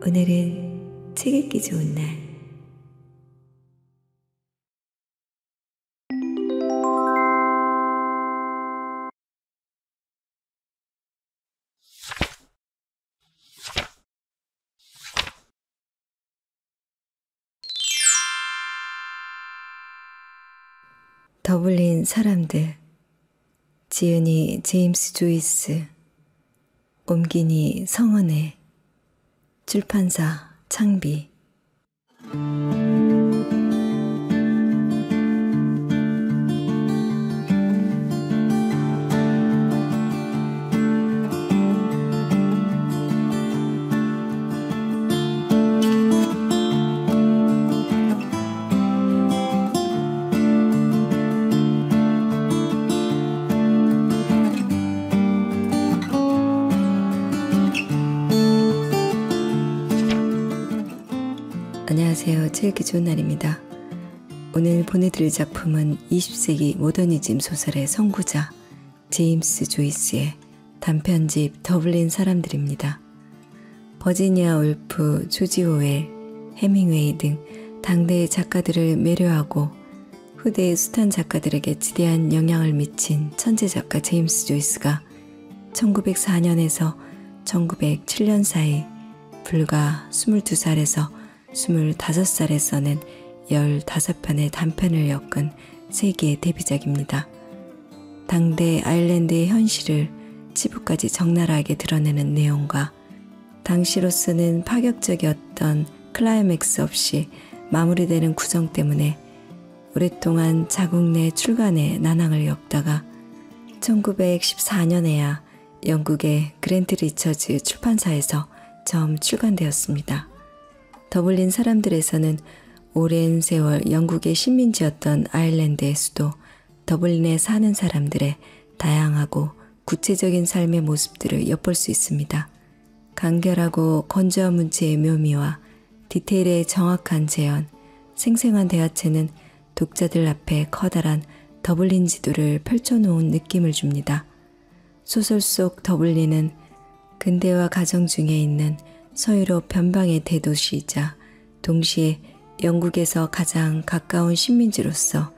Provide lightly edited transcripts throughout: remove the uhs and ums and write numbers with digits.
오늘은 책 읽기 좋은 날. 더블린 사람들. 지은이 제임스 조이스. 옮기니 성은혜. 출판사 창비. 안녕하세요. 책 읽기 좋은 날입니다. 오늘 보내드릴 작품은 20세기 모더니즘 소설의 선구자 제임스 조이스의 단편집 더블린 사람들입니다. 버지니아 울프, 조지 오웰, 해밍웨이 등 당대의 작가들을 매료하고 후대의 숱한 작가들에게 지대한 영향을 미친 천재 작가 제임스 조이스가 1904년에서 1907년 사이 불과 22살에서 25살에 써낸 15편의 단편을 엮은 세계의 데뷔작입니다. 당대 아일랜드의 현실을 치부까지 적나라하게 드러내는 내용과 당시로서는 파격적이었던 클라이맥스 없이 마무리되는 구성 때문에 오랫동안 자국 내 출간에 난항을 겪다가 1914년에야 영국의 그랜트 리처즈 출판사에서 처음 출간되었습니다. 더블린 사람들에서는 오랜 세월 영국의 식민지였던 아일랜드의 수도 더블린에 사는 사람들의 다양하고 구체적인 삶의 모습들을 엿볼 수 있습니다. 간결하고 건조한 문체의 묘미와 디테일의 정확한 재현, 생생한 대화체는 독자들 앞에 커다란 더블린 지도를 펼쳐놓은 느낌을 줍니다. 소설 속 더블린은 근대화 가정 중에 있는 서유럽 변방의 대도시이자 동시에 영국에서 가장 가까운 식민지로서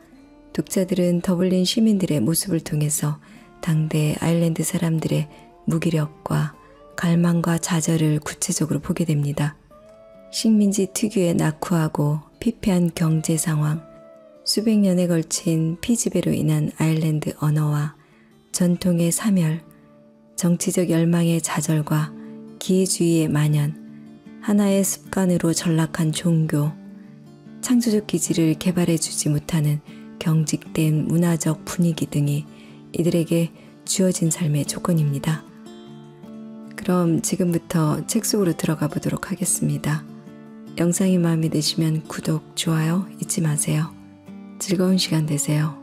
독자들은 더블린 시민들의 모습을 통해서 당대 아일랜드 사람들의 무기력과 갈망과 좌절을 구체적으로 보게 됩니다. 식민지 특유의 낙후하고 피폐한 경제 상황, 수백 년에 걸친 피지배로 인한 아일랜드 언어와 전통의 사멸, 정치적 열망의 좌절과 기회주의의 만연, 하나의 습관으로 전락한 종교, 창조적 기질을 개발해주지 못하는 경직된 문화적 분위기 등이 이들에게 주어진 삶의 조건입니다. 그럼 지금부터 책 속으로 들어가 보도록 하겠습니다. 영상이 마음에 드시면 구독, 좋아요 잊지 마세요. 즐거운 시간 되세요.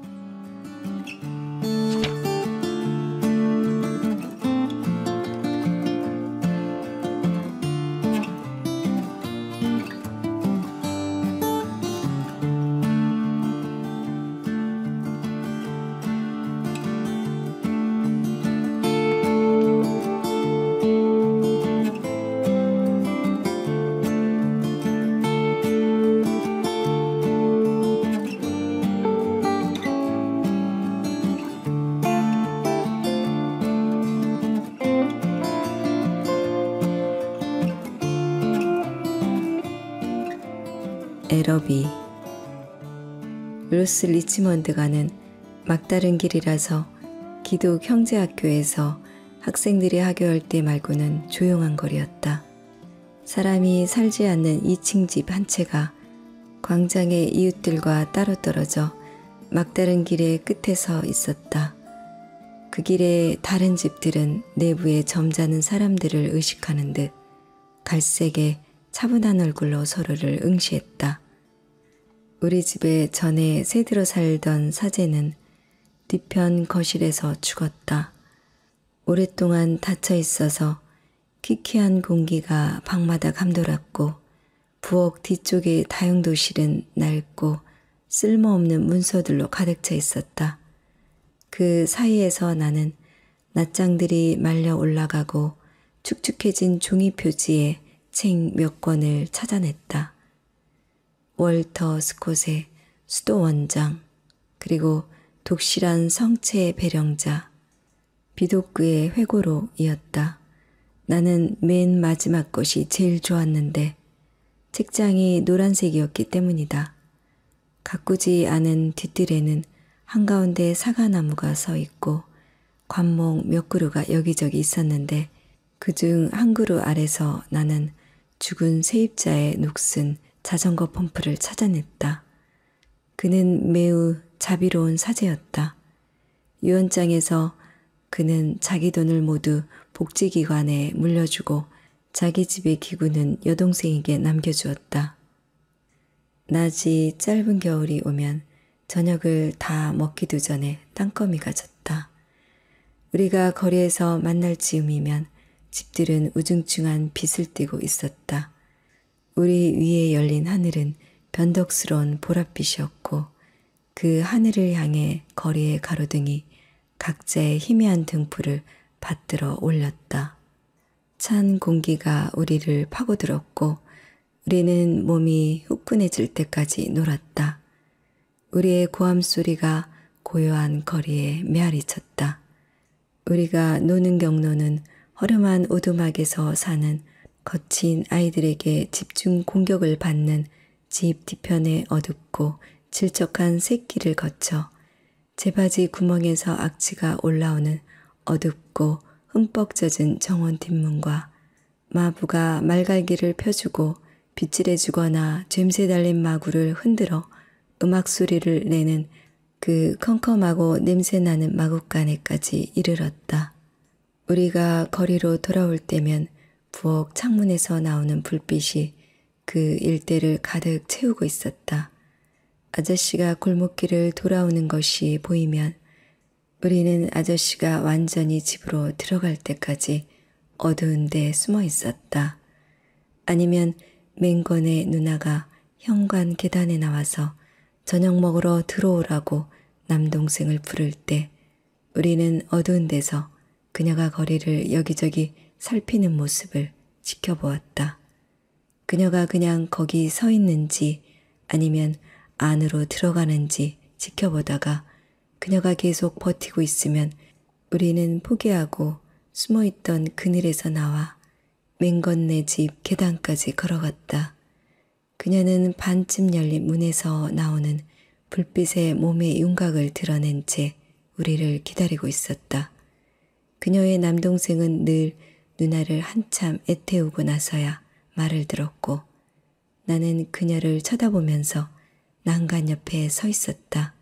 에러비. 루스 리치먼드가는 막다른 길이라서 기독 형제학교에서 학생들이 하교할 때 말고는 조용한 거리였다. 사람이 살지 않는 2층 집 한 채가 광장의 이웃들과 따로 떨어져 막다른 길의 끝에 서 있었다. 그 길에 다른 집들은 내부에 점잖은 사람들을 의식하는 듯 갈색의 차분한 얼굴로 서로를 응시했다. 우리 집에 전에 새들어 살던 사제는 뒤편 거실에서 죽었다. 오랫동안 닫혀 있어서 키키한 공기가 방마다 감돌았고 부엌 뒤쪽의 다용도실은 낡고 쓸모없는 문서들로 가득 차 있었다. 그 사이에서 나는 낱장들이 말려 올라가고 축축해진 종이 표지에 책 몇 권을 찾아냈다. 월터 스콧의 수도 원장, 그리고 독실한 성체의 배령자, 비도크의 회고록이었다. 나는 맨 마지막 것이 제일 좋았는데 책장이 노란색이었기 때문이다. 가꾸지 않은 뒷뜰에는 한가운데 사과나무가 서 있고 관목 몇 그루가 여기저기 있었는데 그중 한 그루 아래서 나는 죽은 세입자의 녹슨 자전거 펌프를 찾아냈다. 그는 매우 자비로운 사제였다. 유언장에서 그는 자기 돈을 모두 복지기관에 물려주고 자기 집의 기구는 여동생에게 남겨주었다. 낮이 짧은 겨울이 오면 저녁을 다 먹기도 전에 땅거미가 졌다. 우리가 거리에서 만날 즈음이면 집들은 우중충한 빛을 띠고 있었다. 우리 위에 열린 하늘은 변덕스러운 보랏빛이었고 그 하늘을 향해 거리의 가로등이 각자의 희미한 등불을 받들어 올렸다. 찬 공기가 우리를 파고들었고 우리는 몸이 후끈해질 때까지 놀았다. 우리의 고함 소리가 고요한 거리에 메아리쳤다. 우리가 노는 경로는 허름한 오두막에서 사는 거친 아이들에게 집중 공격을 받는 집 뒤편의 어둡고 질적한 샛길을 거쳐 제 바지 구멍에서 악취가 올라오는 어둡고 흠뻑 젖은 정원 뒷문과 마부가 말갈기를 펴주고 빗질해주거나 젬새 달린 마구를 흔들어 음악 소리를 내는 그 컴컴하고 냄새나는 마구간에까지 이르렀다. 우리가 거리로 돌아올 때면 부엌 창문에서 나오는 불빛이 그 일대를 가득 채우고 있었다. 아저씨가 골목길을 돌아오는 것이 보이면 우리는 아저씨가 완전히 집으로 들어갈 때까지 어두운 데 숨어 있었다. 아니면 맹건의 누나가 현관 계단에 나와서 저녁 먹으러 들어오라고 남동생을 부를 때 우리는 어두운 데서 그녀가 거리를 여기저기 살피는 모습을 지켜보았다. 그녀가 그냥 거기 서 있는지 아니면 안으로 들어가는지 지켜보다가 그녀가 계속 버티고 있으면 우리는 포기하고 숨어있던 그늘에서 나와 맹건네 집 계단까지 걸어갔다. 그녀는 반쯤 열린 문에서 나오는 불빛에 몸의 윤곽을 드러낸 채 우리를 기다리고 있었다. 그녀의 남동생은 늘 누나를 한참 애태우고 나서야 말을 들었고 나는 그녀를 쳐다보면서 난간 옆에 서 있었다.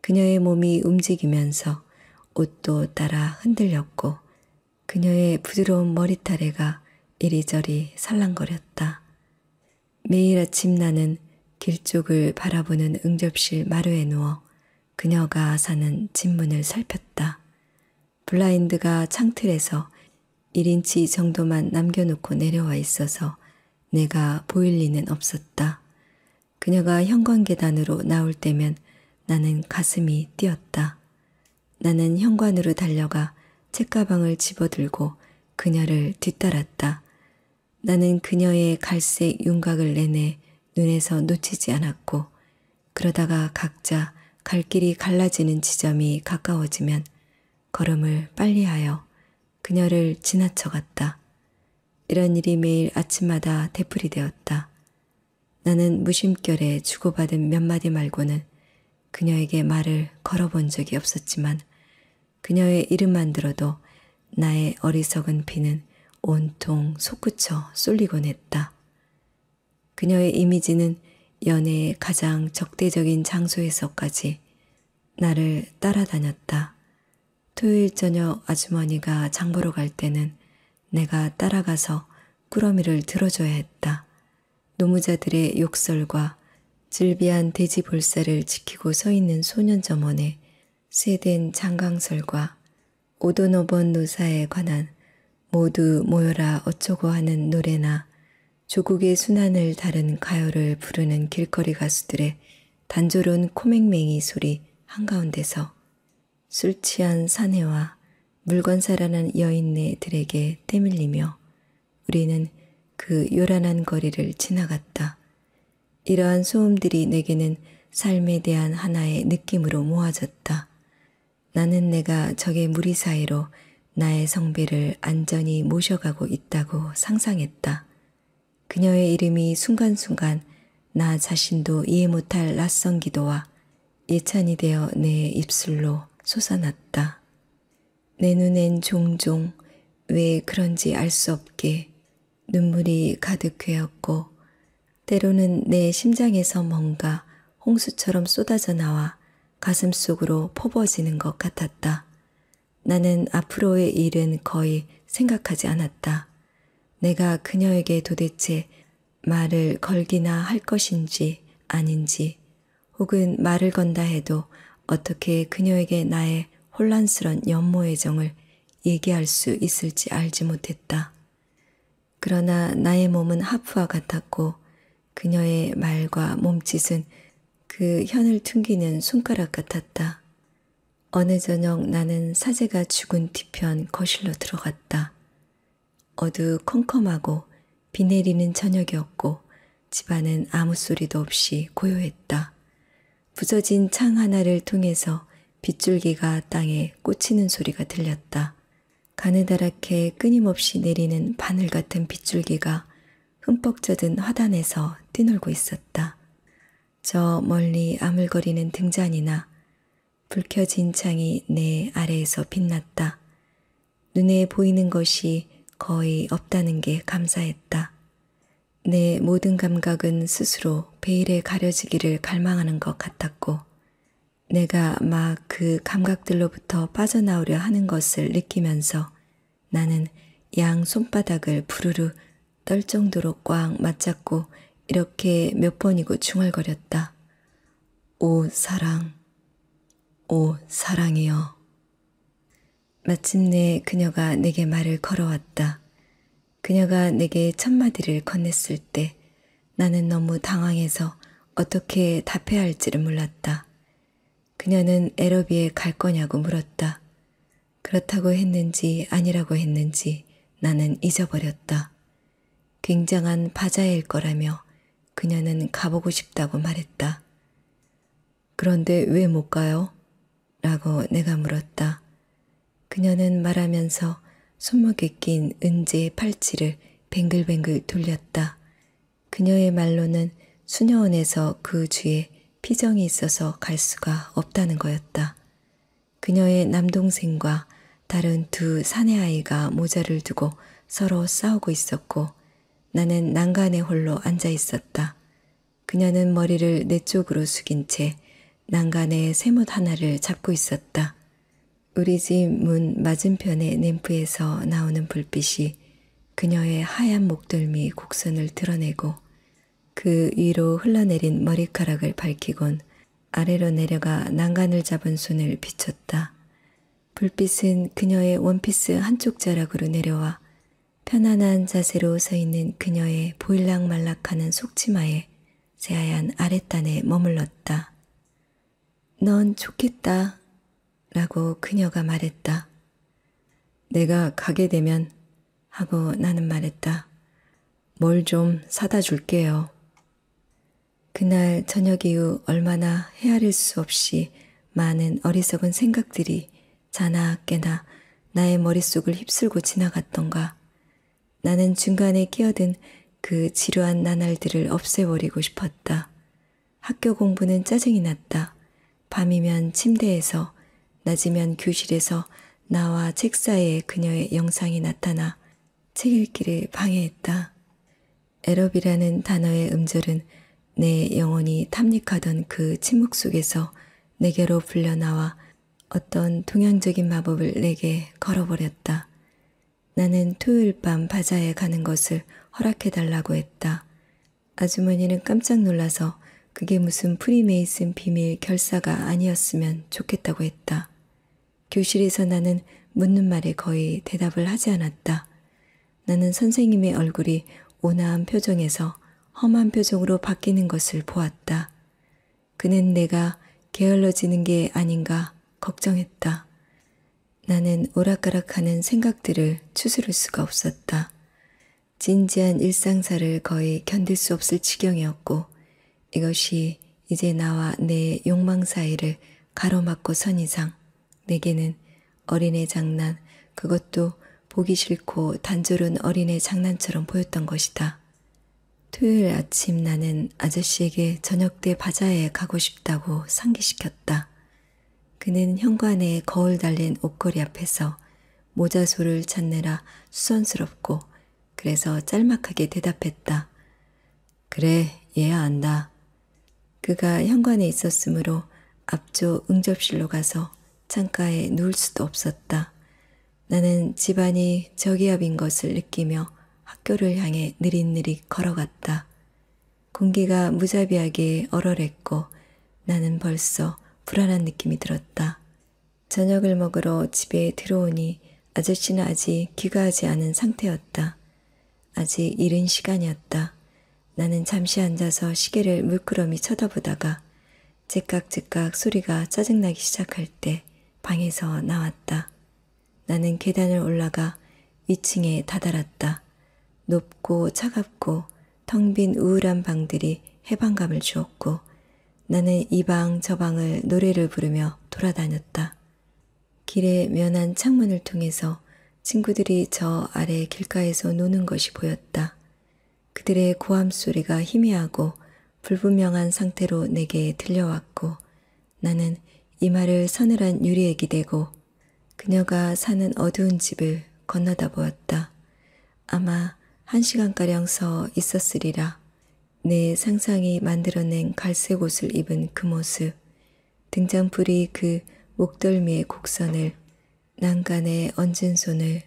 그녀의 몸이 움직이면서 옷도 따라 흔들렸고 그녀의 부드러운 머리타래가 이리저리 살랑거렸다. 매일 아침 나는 길 쪽을 바라보는 응접실 마루에 누워 그녀가 사는 집문을 살폈다. 블라인드가 창틀에서 1인치 정도만 남겨놓고 내려와 있어서 내가 보일 리는 없었다. 그녀가 현관 계단으로 나올 때면 나는 가슴이 뛰었다. 나는 현관으로 달려가 책가방을 집어들고 그녀를 뒤따랐다. 나는 그녀의 갈색 윤곽을 내내 눈에서 놓치지 않았고 그러다가 각자 갈 길이 갈라지는 지점이 가까워지면 걸음을 빨리하여 그녀를 지나쳐갔다. 이런 일이 매일 아침마다 되풀이되었다. 나는 무심결에 주고받은 몇 마디 말고는 그녀에게 말을 걸어본 적이 없었지만 그녀의 이름만 들어도 나의 어리석은 피는 온통 솟구쳐 쏠리곤 했다. 그녀의 이미지는 연애의 가장 적대적인 장소에서까지 나를 따라다녔다. 토요일 저녁 아주머니가 장보러 갈 때는 내가 따라가서 꾸러미를 들어줘야 했다. 노무자들의 욕설과 질비한 돼지 볼살을 지키고 서 있는 소년점원의 쇠된 장강설과 오도노번 노사에 관한 모두 모여라 어쩌고 하는 노래나 조국의 순환을 다룬 가요를 부르는 길거리 가수들의 단조로운 코맹맹이 소리 한가운데서 술 취한 사내와 물건 사라는 여인네들에게 때밀리며 우리는 그 요란한 거리를 지나갔다. 이러한 소음들이 내게는 삶에 대한 하나의 느낌으로 모아졌다. 나는 내가 적의 무리 사이로 나의 성배를 안전히 모셔가고 있다고 상상했다. 그녀의 이름이 순간순간 나 자신도 이해 못할 낯선 기도와 예찬이 되어 내 입술로 솟아났다. 내 눈엔 종종 왜 그런지 알 수 없게 눈물이 가득했고 때로는 내 심장에서 뭔가 홍수처럼 쏟아져 나와 가슴 속으로 퍼부어지는 것 같았다. 나는 앞으로의 일은 거의 생각하지 않았다. 내가 그녀에게 도대체 말을 걸기나 할 것인지 아닌지, 혹은 말을 건다 해도 어떻게 그녀에게 나의 혼란스런 연모의 정을 얘기할 수 있을지 알지 못했다. 그러나 나의 몸은 하프와 같았고 그녀의 말과 몸짓은 그 현을 퉁기는 손가락 같았다. 어느 저녁 나는 사제가 죽은 뒤편 거실로 들어갔다. 어두컴컴하고 비 내리는 저녁이었고 집안은 아무 소리도 없이 고요했다. 부서진 창 하나를 통해서 빗줄기가 땅에 꽂히는 소리가 들렸다. 가느다랗게 끊임없이 내리는 바늘 같은 빗줄기가 흠뻑 젖은 화단에서 뛰놀고 있었다. 저 멀리 아물거리는 등잔이나 불 켜진 창이 내 아래에서 빛났다. 눈에 보이는 것이 거의 없다는 게 감사했다. 내 모든 감각은 스스로 베일에 가려지기를 갈망하는 것 같았고 내가 막 그 감각들로부터 빠져나오려 하는 것을 느끼면서 나는 양 손바닥을 부르르 떨 정도로 꽉 맞잡고 이렇게 몇 번이고 중얼거렸다. 오 사랑, 오 사랑이여. 마침내 그녀가 내게 말을 걸어왔다. 그녀가 내게 첫 마디를 건넸을 때 나는 너무 당황해서 어떻게 답해야 할지를 몰랐다. 그녀는 에러비에 갈 거냐고 물었다. 그렇다고 했는지 아니라고 했는지 나는 잊어버렸다. 굉장한 바자일 거라며 그녀는 가보고 싶다고 말했다. 그런데 왜 못 가요? 라고 내가 물었다. 그녀는 말하면서 손목에 낀 은지의 팔찌를 뱅글뱅글 돌렸다. 그녀의 말로는 수녀원에서 그 주에 피정이 있어서 갈 수가 없다는 거였다. 그녀의 남동생과 다른 두 사내 아이가 모자를 두고 서로 싸우고 있었고 나는 난간에 홀로 앉아 있었다. 그녀는 머리를 내 쪽으로 숙인 채 난간에 쇠못 하나를 잡고 있었다. 우리 집 문 맞은편의 램프에서 나오는 불빛이 그녀의 하얀 목덜미 곡선을 드러내고 그 위로 흘러내린 머리카락을 밝히곤 아래로 내려가 난간을 잡은 손을 비췄다. 불빛은 그녀의 원피스 한쪽 자락으로 내려와 편안한 자세로 서 있는 그녀의 보일락말락하는 속치마에 새하얀 아랫단에 머물렀다. 넌 좋겠다 라고 그녀가 말했다. 내가 가게 되면 하고 나는 말했다. 뭘 좀 사다 줄게요. 그날 저녁 이후 얼마나 헤아릴 수 없이 많은 어리석은 생각들이 자나 깨나 나의 머릿속을 휩쓸고 지나갔던가. 나는 중간에 끼어든 그 지루한 나날들을 없애버리고 싶었다. 학교 공부는 짜증이 났다. 밤이면 침대에서, 낮이면 교실에서 나와 책 사이에 그녀의 영상이 나타나 책 읽기를 방해했다. 에럽이라는 단어의 음절은 내 영혼이 탐닉하던 그 침묵 속에서 내게로 불려나와 어떤 동양적인 마법을 내게 걸어버렸다. 나는 토요일 밤 바자에 가는 것을 허락해달라고 했다. 아주머니는 깜짝 놀라서 그게 무슨 프리메이슨 비밀 결사가 아니었으면 좋겠다고 했다. 교실에서 나는 묻는 말에 거의 대답을 하지 않았다. 나는 선생님의 얼굴이 온화한 표정에서 험한 표정으로 바뀌는 것을 보았다. 그는 내가 게을러지는 게 아닌가 걱정했다. 나는 오락가락하는 생각들을 추스를 수가 없었다. 진지한 일상사를 거의 견딜 수 없을 지경이었고 이것이 이제 나와 내 욕망 사이를 가로막고 선 이상 내게는 어린애 장난, 그것도 보기 싫고 단조로운 어린애 장난처럼 보였던 것이다. 토요일 아침 나는 아저씨에게 저녁 때 바자회에 가고 싶다고 상기시켰다. 그는 현관에 거울 달린 옷걸이 앞에서 모자소를 찾느라 수선스럽고 그래서 짤막하게 대답했다. 그래, 얘야 안다. 그가 현관에 있었으므로 앞쪽 응접실로 가서 창가에 누울 수도 없었다. 나는 집안이 저기압인 것을 느끼며 학교를 향해 느릿느릿 걸어갔다. 공기가 무자비하게 얼얼했고 나는 벌써 불안한 느낌이 들었다. 저녁을 먹으러 집에 들어오니 아저씨는 아직 귀가하지 않은 상태였다. 아직 이른 시간이었다. 나는 잠시 앉아서 시계를 물끄러미 쳐다보다가 째깍째깍 소리가 짜증나기 시작할 때 방에서 나왔다. 나는 계단을 올라가 위층에 다다랐다. 높고 차갑고 텅 빈 우울한 방들이 해방감을 주었고 나는 이 방 저 방을 노래를 부르며 돌아다녔다. 길의 면한 창문을 통해서 친구들이 저 아래 길가에서 노는 것이 보였다. 그들의 고함 소리가 희미하고 불분명한 상태로 내게 들려왔고 나는 이마를 서늘한 유리에 기대고 그녀가 사는 어두운 집을 건너다 보았다. 아마 1시간가량 서 있었으리라. 내 상상이 만들어낸 갈색 옷을 입은 그 모습, 등잔불이 그 목덜미의 곡선을, 난간에 얹은 손을,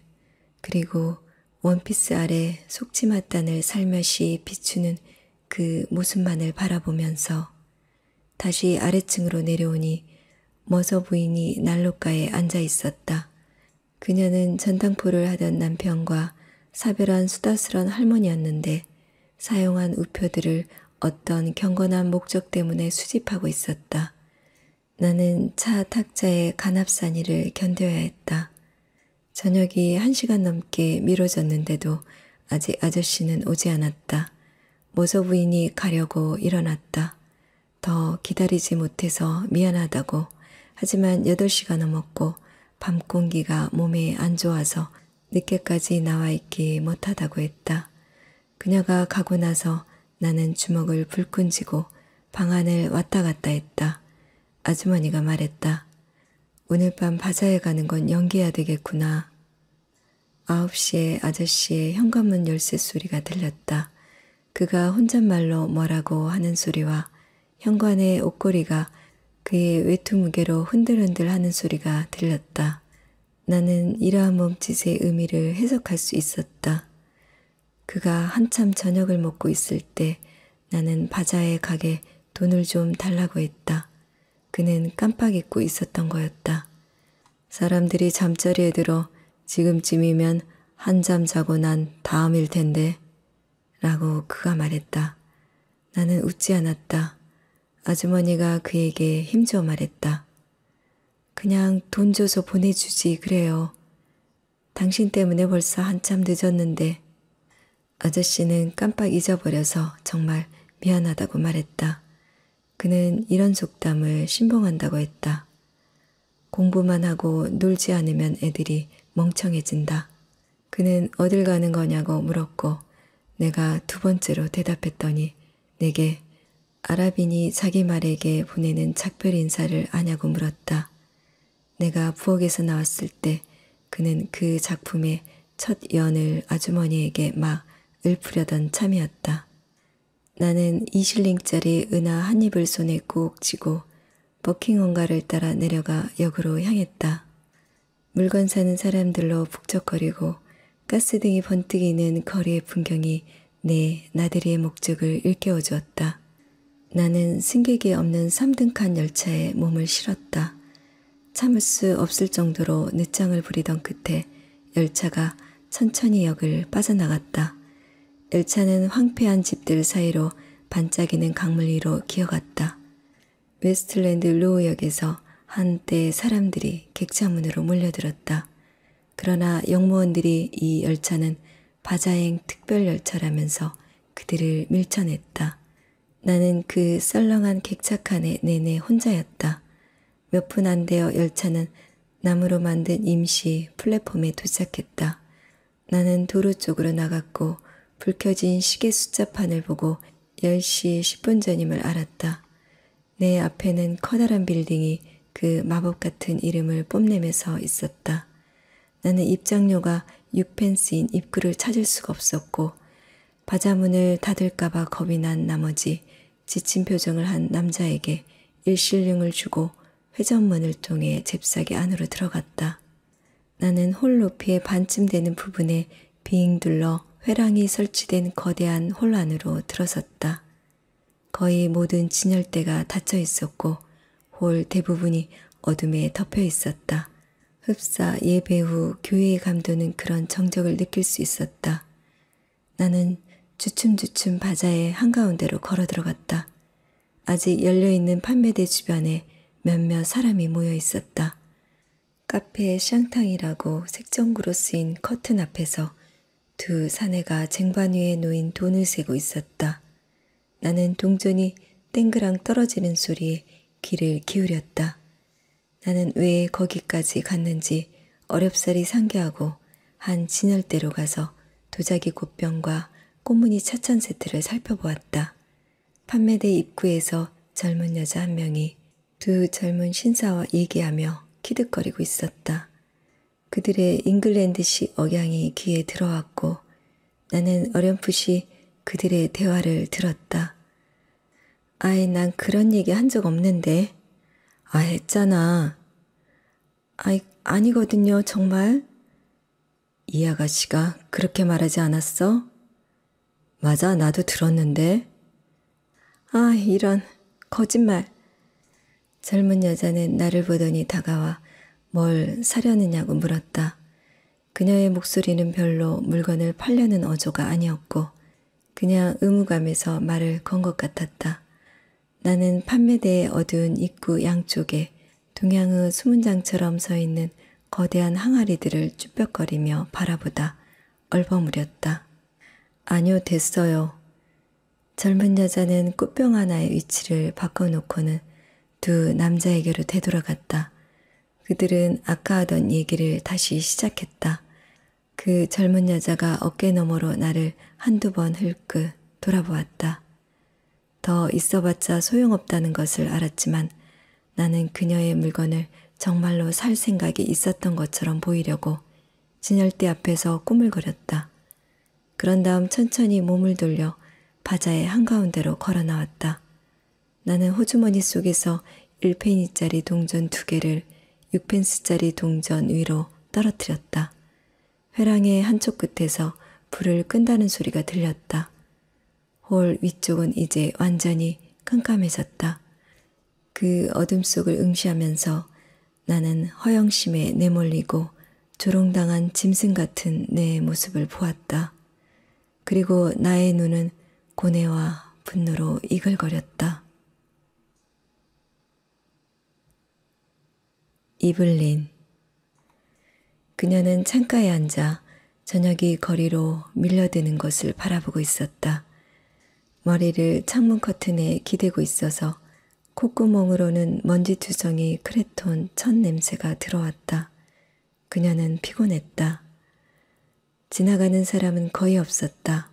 그리고 원피스 아래 속치마단을 살며시 비추는 그 모습만을 바라보면서 다시 아래층으로 내려오니 머저 부인이 난로가에 앉아 있었다. 그녀는 전당포를 하던 남편과 사별한 수다스런 할머니였는데 사용한 우표들을 어떤 경건한 목적 때문에 수집하고 있었다. 나는 차 탁자의 간합산이를 견뎌야 했다. 저녁이 1시간 넘게 미뤄졌는데도 아직 아저씨는 오지 않았다. 모서 부인이 가려고 일어났다. 더 기다리지 못해서 미안하다고. 하지만 8시가 넘었고 밤 공기가 몸에 안 좋아서 늦게까지 나와 있기 못하다고 했다. 그녀가 가고 나서 나는 주먹을 불끈 쥐고 방 안을 왔다 갔다 했다. 아주머니가 말했다. 오늘 밤 바자회 가는 건 연기해야 되겠구나. 9시에 아저씨의 현관문 열쇠 소리가 들렸다. 그가 혼잣말로 뭐라고 하는 소리와 현관의 옷걸이가 그의 외투무게로 흔들흔들 하는 소리가 들렸다. 나는 이러한 몸짓의 의미를 해석할 수 있었다. 그가 한참 저녁을 먹고 있을 때 나는 바자회 가게 돈을 좀 달라고 했다. 그는 깜빡 잊고 있었던 거였다. 사람들이 잠자리에 들어 지금쯤이면 한잠 자고 난 다음일 텐데 라고 그가 말했다. 나는 웃지 않았다. 아주머니가 그에게 힘줘 말했다. 그냥 돈 줘서 보내주지 그래요. 당신 때문에 벌써 한참 늦었는데. 아저씨는 깜빡 잊어버려서 정말 미안하다고 말했다. 그는 이런 속담을 신봉한다고 했다. 공부만 하고 놀지 않으면 애들이 멍청해진다. 그는 어딜 가는 거냐고 물었고 내가 2번째로 대답했더니 내게 아랍인이 자기 말에게 보내는 작별 인사를 아냐고 물었다. 내가 부엌에서 나왔을 때 그는 그 작품의 첫 연을 아주머니에게 막 읊으려던 참이었다. 나는 2실링짜리 은하 한 입을 손에 꼭 쥐고 버킹엄가를 따라 내려가 역으로 향했다. 물건 사는 사람들로 북적거리고 가스등이 번뜩이는 거리의 풍경이 내 나들이의 목적을 일깨워 주었다. 나는 승객이 없는 3등칸 열차에 몸을 실었다. 참을 수 없을 정도로 늦장을 부리던 끝에 열차가 천천히 역을 빠져나갔다. 열차는 황폐한 집들 사이로 반짝이는 강물 위로 기어갔다. 웨스트랜드 로우역에서 한때 사람들이 객차문으로 몰려들었다. 그러나 역무원들이 이 열차는 바자행 특별열차라면서 그들을 밀쳐냈다. 나는 그 썰렁한 객차칸에 내내 혼자였다. 몇 분 안 되어 열차는 나무로 만든 임시 플랫폼에 도착했다. 나는 도로 쪽으로 나갔고 불 켜진 시계 숫자판을 보고 10시 10분 전임을 알았다. 내 앞에는 커다란 빌딩이 그 마법 같은 이름을 뽐내며 서 있었다. 나는 입장료가 6펜스인 입구를 찾을 수가 없었고 바자문을 닫을까봐 겁이 난 나머지 지친 표정을 한 남자에게 1실링을 주고 회전문을 통해 잽싸게 안으로 들어갔다. 나는 홀 높이의 반쯤 되는 부분에 빙 둘러 회랑이 설치된 거대한 홀 안으로 들어섰다. 거의 모든 진열대가 닫혀 있었고 홀 대부분이 어둠에 덮여 있었다. 흡사 예배 후 교회에 감도는 그런 정적을 느낄 수 있었다. 나는 주춤주춤 바자의 한가운데로 걸어 들어갔다. 아직 열려있는 판매대 주변에 몇몇 사람이 모여 있었다. 카페 샹탕이라고 색정구로 쓰인 커튼 앞에서 두 사내가 쟁반 위에 놓인 돈을 세고 있었다. 나는 동전이 땡그랑 떨어지는 소리에 귀를 기울였다. 나는 왜 거기까지 갔는지 어렵사리 상기하고 한 진열대로 가서 도자기 곶병과 꽃무늬 차찬 세트를 살펴보았다. 판매대 입구에서 젊은 여자 한 명이 두 젊은 신사와 얘기하며 키득거리고 있었다. 그들의 잉글랜드식 억양이 귀에 들어왔고 나는 어렴풋이 그들의 대화를 들었다. 아이, 난 그런 얘기 한 적 없는데. 아, 했잖아. 아이, 아니거든요, 정말. 이 아가씨가 그렇게 말하지 않았어? 맞아, 나도 들었는데. 아, 이런 거짓말. 젊은 여자는 나를 보더니 다가와 뭘 사려느냐고 물었다. 그녀의 목소리는 별로 물건을 팔려는 어조가 아니었고 그냥 의무감에서 말을 건 것 같았다. 나는 판매대의 어두운 입구 양쪽에 동양의 수문장처럼 서 있는 거대한 항아리들을 쭈뼛거리며 바라보다 얼버무렸다. 아니요, 됐어요. 젊은 여자는 꽃병 하나의 위치를 바꿔놓고는 두 남자에게로 되돌아갔다. 그들은 아까 하던 얘기를 다시 시작했다. 그 젊은 여자가 어깨 너머로 나를 한두 번 흘끗 돌아보았다. 더 있어봤자 소용없다는 것을 알았지만 나는 그녀의 물건을 정말로 살 생각이 있었던 것처럼 보이려고 진열대 앞에서 꾸물거렸다. 그런 다음 천천히 몸을 돌려 바자의 한가운데로 걸어 나왔다. 나는 호주머니 속에서 1페니짜리 동전 2개를 6펜스짜리 동전 위로 떨어뜨렸다. 회랑의 한쪽 끝에서 불을 끈다는 소리가 들렸다. 홀 위쪽은 이제 완전히 깜깜해졌다. 그 어둠 속을 응시하면서 나는 허영심에 내몰리고 조롱당한 짐승 같은 내 모습을 보았다. 그리고 나의 눈은 고뇌와 분노로 이글거렸다. 이블린. 그녀는 창가에 앉아 저녁이 거리로 밀려드는 것을 바라보고 있었다. 머리를 창문 커튼에 기대고 있어서 콧구멍으로는 먼지투성이 크레톤 첫 냄새가 들어왔다. 그녀는 피곤했다. 지나가는 사람은 거의 없었다.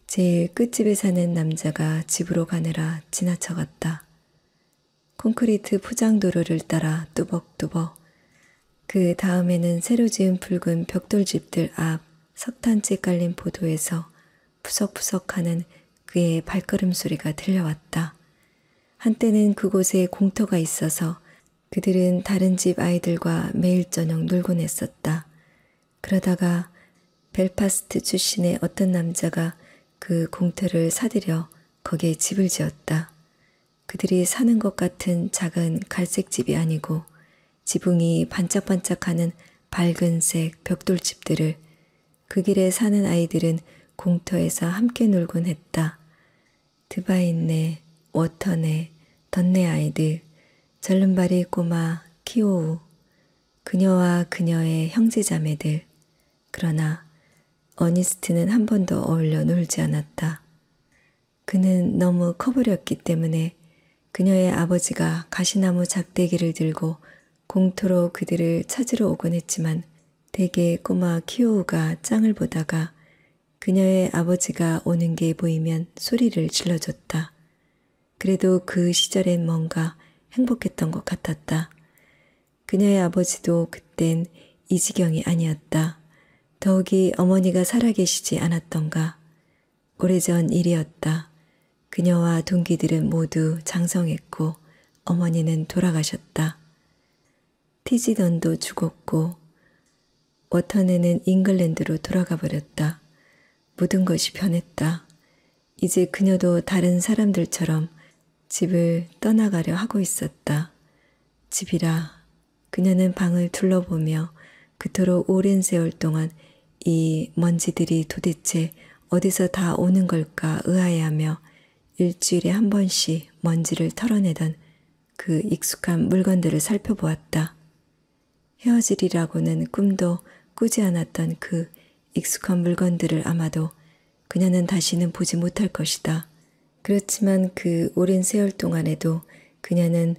제일 끝집에 사는 남자가 집으로 가느라 지나쳐갔다. 콘크리트 포장도로를 따라 뚜벅뚜벅. 그 다음에는 새로 지은 붉은 벽돌집들 앞 석탄재 깔린 보도에서 푸석푸석하는 그의 발걸음 소리가 들려왔다. 한때는 그곳에 공터가 있어서 그들은 다른 집 아이들과 매일 저녁 놀곤 했었다. 그러다가 벨파스트 출신의 어떤 남자가 그 공터를 사들여 거기에 집을 지었다. 그들이 사는 것 같은 작은 갈색 집이 아니고 지붕이 반짝반짝하는 밝은색 벽돌집들을 그 길에 사는 아이들은 공터에서 함께 놀곤 했다. 드바인네, 워터네, 덧네 아이들, 절름발이 꼬마 키오우, 그녀와 그녀의 형제자매들. 그러나 어니스트는 한 번도 어울려 놀지 않았다. 그는 너무 커버렸기 때문에 그녀의 아버지가 가시나무 작대기를 들고 공터로 그들을 찾으러 오곤 했지만 대개 꼬마 키오우가 짱을 보다가 그녀의 아버지가 오는 게 보이면 소리를 질러줬다. 그래도 그 시절엔 뭔가 행복했던 것 같았다. 그녀의 아버지도 그땐 이 지경이 아니었다. 더욱이 어머니가 살아계시지 않았던가. 오래전 일이었다. 그녀와 동기들은 모두 장성했고 어머니는 돌아가셨다. 티지던도 죽었고 워터네는 잉글랜드로 돌아가 버렸다. 모든 것이 변했다. 이제 그녀도 다른 사람들처럼 집을 떠나가려 하고 있었다. 집이라 그녀는 방을 둘러보며 그토록 오랜 세월 동안 이 먼지들이 도대체 어디서 다 오는 걸까 의아해하며 일주일에 한 번씩 먼지를 털어내던 그 익숙한 물건들을 살펴보았다. 헤어지리라고는 꿈도 꾸지 않았던 그 익숙한 물건들을 아마도 그녀는 다시는 보지 못할 것이다. 그렇지만 그 오랜 세월 동안에도 그녀는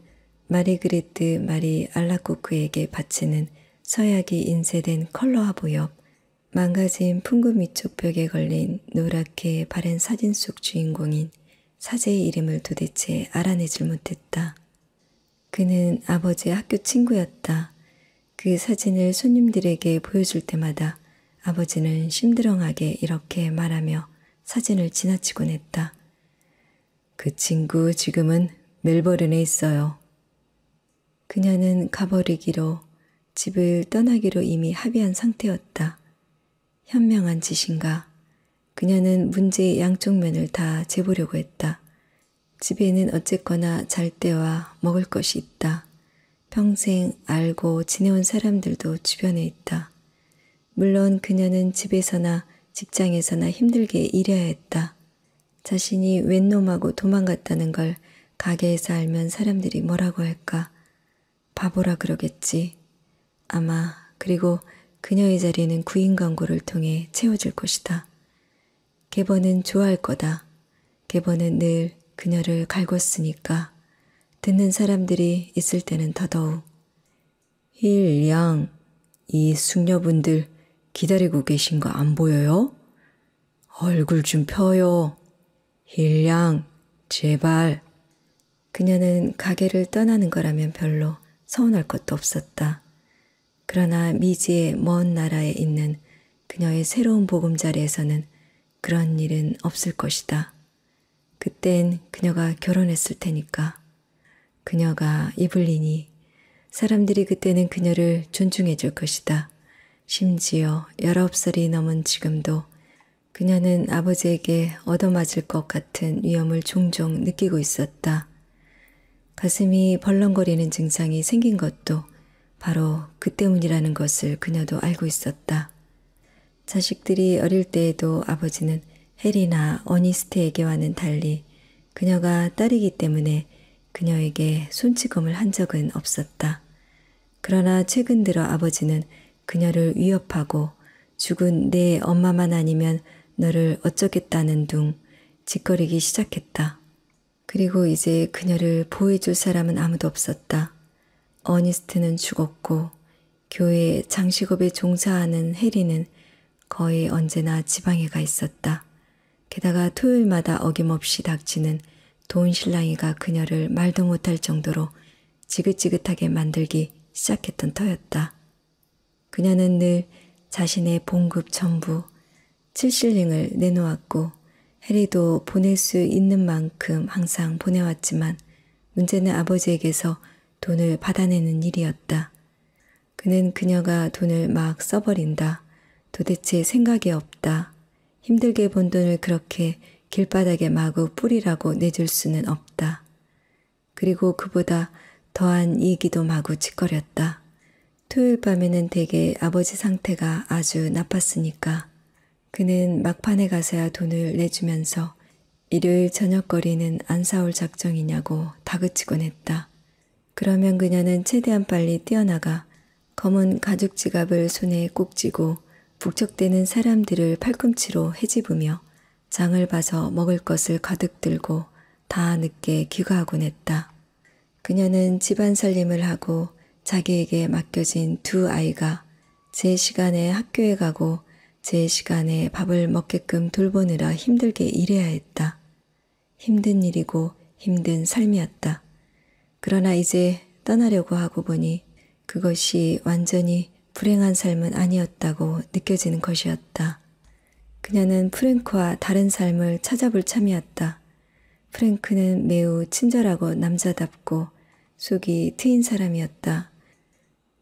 마리그레트 마리 알라코크에게 바치는 서약이 인쇄된 컬러 화보 옆 망가진 풍금 위쪽 벽에 걸린 노랗게 바랜 사진 속 주인공인 사제의 이름을 도대체 알아내질 못했다. 그는 아버지의 학교 친구였다. 그 사진을 손님들에게 보여줄 때마다 아버지는 심드렁하게 이렇게 말하며 사진을 지나치곤 했다. 그 친구 지금은 멜버른에 있어요. 그녀는 가버리기로 집을 떠나기로 이미 합의한 상태였다. 현명한 짓인가? 그녀는 문제의 양쪽 면을 다 재보려고 했다. 집에는 어쨌거나 잘 때와 먹을 것이 있다. 평생 알고 지내온 사람들도 주변에 있다. 물론 그녀는 집에서나 직장에서나 힘들게 일해야 했다. 자신이 웬 놈하고 도망갔다는 걸 가게에서 알면 사람들이 뭐라고 할까? 바보라 그러겠지. 아마 그리고 그녀의 자리는 구인 광고를 통해 채워질 것이다. 개버는 좋아할 거다. 개버는 늘 그녀를 갈궜으니까 듣는 사람들이 있을 때는 더더욱. 힐양, 이 숙녀분들 기다리고 계신 거 안 보여요? 얼굴 좀 펴요. 힐양, 제발. 그녀는 가게를 떠나는 거라면 별로 서운할 것도 없었다. 그러나 미지의 먼 나라에 있는 그녀의 새로운 보금자리에서는 그런 일은 없을 것이다. 그땐 그녀가 결혼했을 테니까. 그녀가 이블린이 사람들이 그때는 그녀를 존중해 줄 것이다. 심지어 19살이 넘은 지금도 그녀는 아버지에게 얻어맞을 것 같은 위험을 종종 느끼고 있었다. 가슴이 벌렁거리는 증상이 생긴 것도 바로 그 때문이라는 것을 그녀도 알고 있었다. 자식들이 어릴 때에도 아버지는 해리나 어니스트에게와는 달리 그녀가 딸이기 때문에 그녀에게 손찌검을 한 적은 없었다. 그러나 최근 들어 아버지는 그녀를 위협하고 죽은 내 엄마만 아니면 너를 어쩌겠다는 둥 짓거리기 시작했다. 그리고 이제 그녀를 보호해줄 사람은 아무도 없었다. 어니스트는 죽었고 교회 장식업에 종사하는 해리는 거의 언제나 지방에 가 있었다. 게다가 토요일마다 어김없이 닥치는 돈 신랑이가 그녀를 말도 못할 정도로 지긋지긋하게 만들기 시작했던 터였다. 그녀는 늘 자신의 봉급 전부 7실링을 내놓았고 해리도 보낼 수 있는 만큼 항상 보내왔지만 문제는 아버지에게서 돈을 받아내는 일이었다. 그는 그녀가 돈을 막 써버린다. 도대체 생각이 없다. 힘들게 번 돈을 그렇게 길바닥에 마구 뿌리라고 내줄 수는 없다. 그리고 그보다 더한 이기도 마구 짓거렸다. 토요일 밤에는 대개 아버지 상태가 아주 나빴으니까 그는 막판에 가서야 돈을 내주면서 일요일 저녁거리는 안 사올 작정이냐고 다그치곤 했다. 그러면 그녀는 최대한 빨리 뛰어나가 검은 가죽 지갑을 손에 꼭 쥐고 북적대는 사람들을 팔꿈치로 헤집으며 장을 봐서 먹을 것을 가득 들고 다 늦게 귀가하곤 했다. 그녀는 집안 살림을 하고 자기에게 맡겨진 두 아이가 제 시간에 학교에 가고 제 시간에 밥을 먹게끔 돌보느라 힘들게 일해야 했다. 힘든 일이고 힘든 삶이었다. 그러나 이제 떠나려고 하고 보니 그것이 완전히 불행한 삶은 아니었다고 느껴지는 것이었다. 그녀는 프랭크와 다른 삶을 찾아볼 참이었다. 프랭크는 매우 친절하고 남자답고 속이 트인 사람이었다.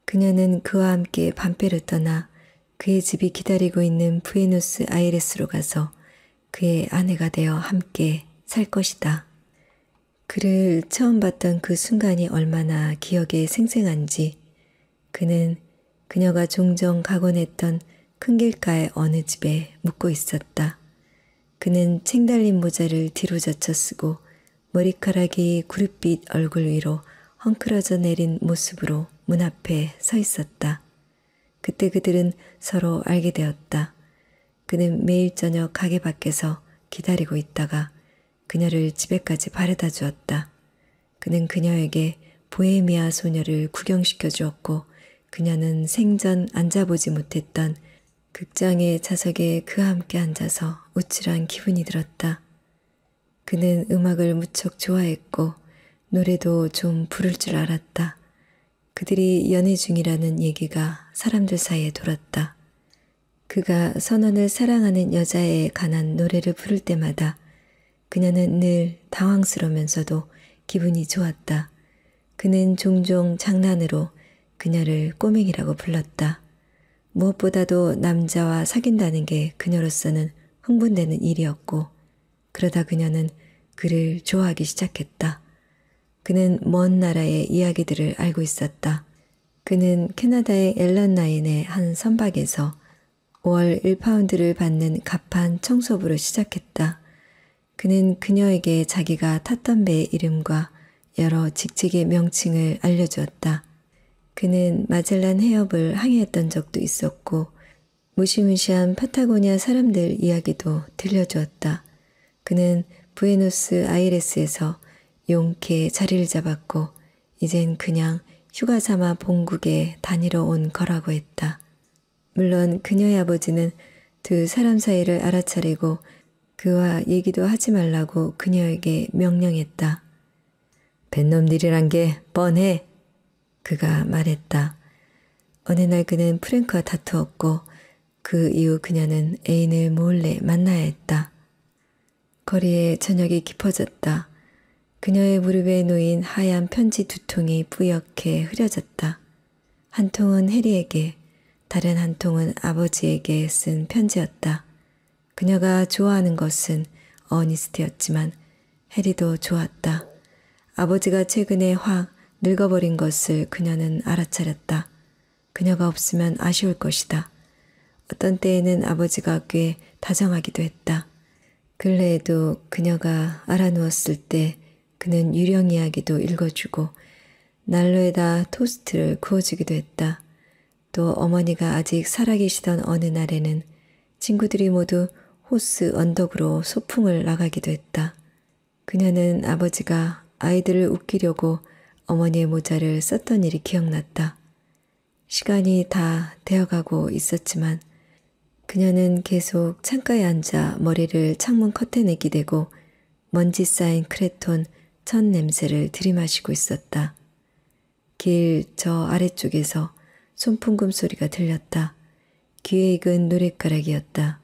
그녀는 그와 함께 밤배를 떠나 그의 집이 기다리고 있는 부에노스 아이레스로 가서 그의 아내가 되어 함께 살 것이다. 그를 처음 봤던 그 순간이 얼마나 기억에 생생한지 그는 그녀가 종종 가곤 했던 큰 길가의 어느 집에 묵고 있었다. 그는 책 달린 모자를 뒤로 젖혀 쓰고 머리카락이 구릿빛 얼굴 위로 헝클어져 내린 모습으로 문 앞에 서 있었다. 그때 그들은 서로 알게 되었다. 그는 매일 저녁 가게 밖에서 기다리고 있다가 그녀를 집에까지 바래다 주었다. 그는 그녀에게 보헤미아 소녀를 구경시켜 주었고 그녀는 생전 앉아보지 못했던 극장의 좌석에 그와 함께 앉아서 우쭐한 기분이 들었다. 그는 음악을 무척 좋아했고 노래도 좀 부를 줄 알았다. 그들이 연애 중이라는 얘기가 사람들 사이에 돌았다. 그가 선원을 사랑하는 여자에 관한 노래를 부를 때마다 그녀는 늘 당황스러우면서도 기분이 좋았다. 그는 종종 장난으로 그녀를 꼬맹이라고 불렀다. 무엇보다도 남자와 사귄다는 게 그녀로서는 흥분되는 일이었고 그러다 그녀는 그를 좋아하기 시작했다. 그는 먼 나라의 이야기들을 알고 있었다. 그는 캐나다의 앨런라인의 한 선박에서 5월 1파운드를 받는 갑판 청소부로 시작했다. 그는 그녀에게 자기가 탔던 배의 이름과 여러 직책의 명칭을 알려주었다. 그는 마젤란 해협을 항해했던 적도 있었고 무시무시한 파타고니아 사람들 이야기도 들려주었다. 그는 부에노스 아이레스에서 용케 자리를 잡았고 이젠 그냥 휴가 삼아 본국에 다니러 온 거라고 했다. 물론 그녀의 아버지는 두 사람 사이를 알아차리고 그와 얘기도 하지 말라고 그녀에게 명령했다. 뱃놈들이란 게 뻔해. 그가 말했다. 어느 날 그는 프랭크와 다투었고 그 이후 그녀는 애인을 몰래 만나야 했다. 거리에 저녁이 깊어졌다. 그녀의 무릎에 놓인 하얀 편지 두 통이 뿌옇게 흐려졌다. 한 통은 해리에게, 다른 한 통은 아버지에게 쓴 편지였다. 그녀가 좋아하는 것은 어니스트였지만 해리도 좋았다. 아버지가 최근에 확 늙어버린 것을 그녀는 알아차렸다. 그녀가 없으면 아쉬울 것이다. 어떤 때에는 아버지가 꽤 다정하기도 했다. 근래에도 그녀가 알아누웠을 때 그는 유령 이야기도 읽어주고 난로에다 토스트를 구워주기도 했다. 또 어머니가 아직 살아계시던 어느 날에는 친구들이 모두 호스 언덕으로 소풍을 나가기도 했다. 그녀는 아버지가 아이들을 웃기려고 어머니의 모자를 썼던 일이 기억났다. 시간이 다 되어가고 있었지만 그녀는 계속 창가에 앉아 머리를 창문 커튼에 기대고 먼지 쌓인 크레톤 천 냄새를 들이마시고 있었다. 길 저 아래쪽에서 손풍금 소리가 들렸다. 귀에 익은 노랫가락이었다.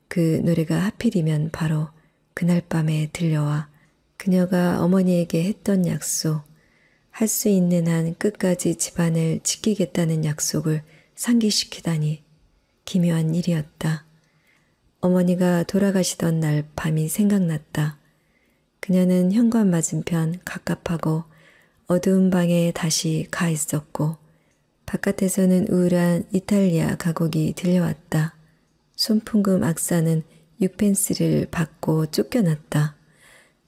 그 노래가 하필이면 바로 그날 밤에 들려와 그녀가 어머니에게 했던 약속, 할 수 있는 한 끝까지 집안을 지키겠다는 약속을 상기시키다니 기묘한 일이었다. 어머니가 돌아가시던 날 밤이 생각났다. 그녀는 현관 맞은편 갑갑하고 어두운 방에 다시 가 있었고 바깥에서는 우울한 이탈리아 가곡이 들려왔다. 손풍금 악사는 6펜스를 받고 쫓겨났다.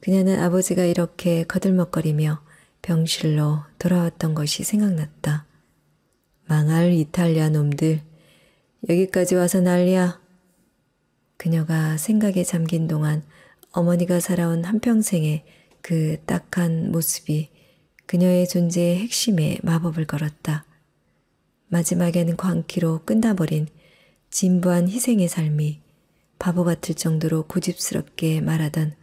그녀는 아버지가 이렇게 거들먹거리며 병실로 돌아왔던 것이 생각났다. 망할 이탈리아 놈들. 여기까지 와서 난리야. 그녀가 생각에 잠긴 동안 어머니가 살아온 한평생의 그 딱한 모습이 그녀의 존재의 핵심에 마법을 걸었다. 마지막에는 광기로 끝나버린 진부한 희생의 삶이 바보 같을 정도로 고집스럽게 말하던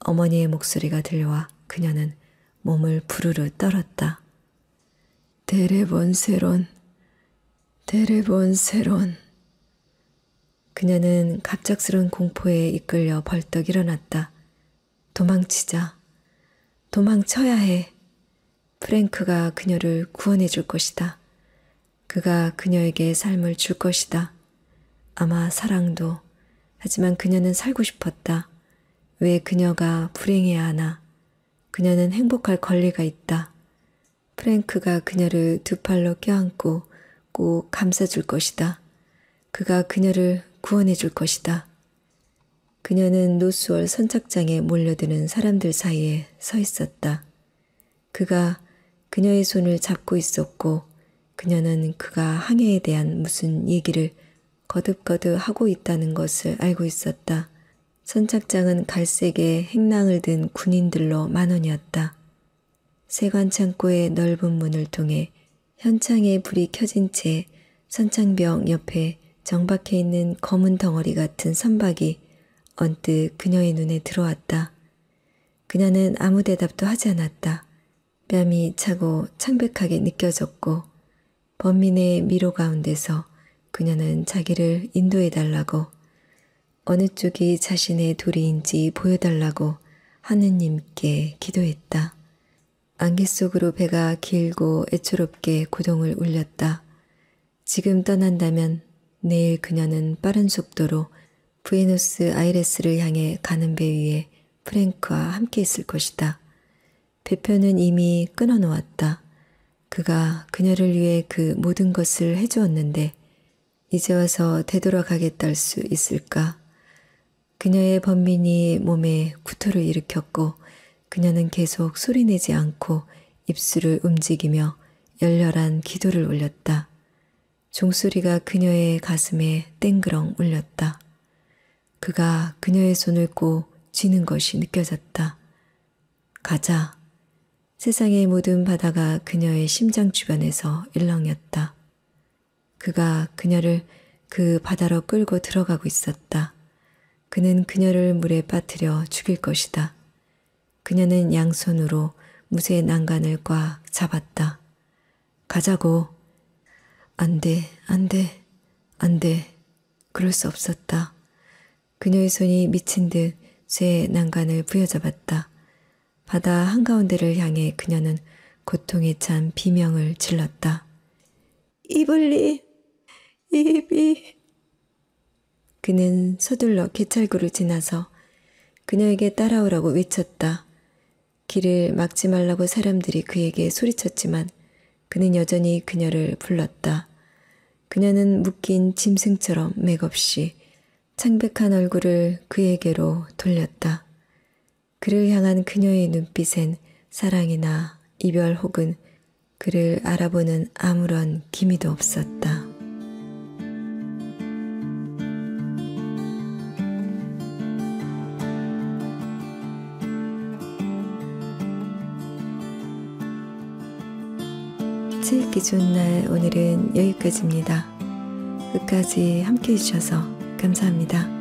어머니의 목소리가 들려와 그녀는 몸을 부르르 떨었다. 데레본세론, 데레본세론. 그녀는 갑작스런 공포에 이끌려 벌떡 일어났다. 도망치자. 도망쳐야 해. 프랭크가 그녀를 구원해 줄 것이다. 그가 그녀에게 삶을 줄 것이다. 아마 사랑도. 하지만 그녀는 살고 싶었다. 왜 그녀가 불행해야 하나? 그녀는 행복할 권리가 있다. 프랭크가 그녀를 두 팔로 껴안고 꼭 감싸줄 것이다. 그가 그녀를 구원해 줄 것이다. 그녀는 노스월 선착장에 몰려드는 사람들 사이에 서 있었다. 그가 그녀의 손을 잡고 있었고 그녀는 그가 항해에 대한 무슨 얘기를 거듭거듭 하고 있다는 것을 알고 있었다. 선착장은 갈색의 행랑을 든 군인들로 만원이었다. 세관 창고의 넓은 문을 통해 현창에 불이 켜진 채 선창병 옆에 정박해 있는 검은 덩어리 같은 선박이 언뜻 그녀의 눈에 들어왔다. 그녀는 아무 대답도 하지 않았다. 뺨이 차고 창백하게 느껴졌고 범민의 미로 가운데서 그녀는 자기를 인도해달라고 어느 쪽이 자신의 도리인지 보여달라고 하느님께 기도했다. 안개 속으로 배가 길고 애처롭게 고동을 울렸다. 지금 떠난다면 내일 그녀는 빠른 속도로 부에노스 아이레스를 향해 가는 배 위에 프랭크와 함께 있을 것이다. 배편은 이미 끊어놓았다. 그가 그녀를 위해 그 모든 것을 해주었는데 이제 와서 되돌아가겠다 할 수 있을까? 그녀의 번민이 몸에 구토를 일으켰고 그녀는 계속 소리내지 않고 입술을 움직이며 열렬한 기도를 올렸다. 종소리가 그녀의 가슴에 땡그렁 울렸다. 그가 그녀의 손을 꼭 쥐는 것이 느껴졌다. 가자. 세상의 모든 바다가 그녀의 심장 주변에서 일렁였다. 그가 그녀를 그 바다로 끌고 들어가고 있었다. 그는 그녀를 물에 빠뜨려 죽일 것이다. 그녀는 양손으로 무쇠 난간을 꽉 잡았다. 가자고. 안 돼, 안 돼, 안 돼. 그럴 수 없었다. 그녀의 손이 미친 듯 쇠 난간을 부여잡았다. 바다 한가운데를 향해 그녀는 고통에 찬 비명을 질렀다. 이블리, 이비. 그는 서둘러 개찰구를 지나서 그녀에게 따라오라고 외쳤다. 길을 막지 말라고 사람들이 그에게 소리쳤지만 그는 여전히 그녀를 불렀다. 그녀는 묶인 짐승처럼 맥없이 창백한 얼굴을 그에게로 돌렸다. 그를 향한 그녀의 눈빛엔 사랑이나 이별 혹은 그를 알아보는 아무런 기미도 없었다. 책 읽기 좋은 날 오늘은 여기까지입니다. 끝까지 함께 해주셔서 감사합니다.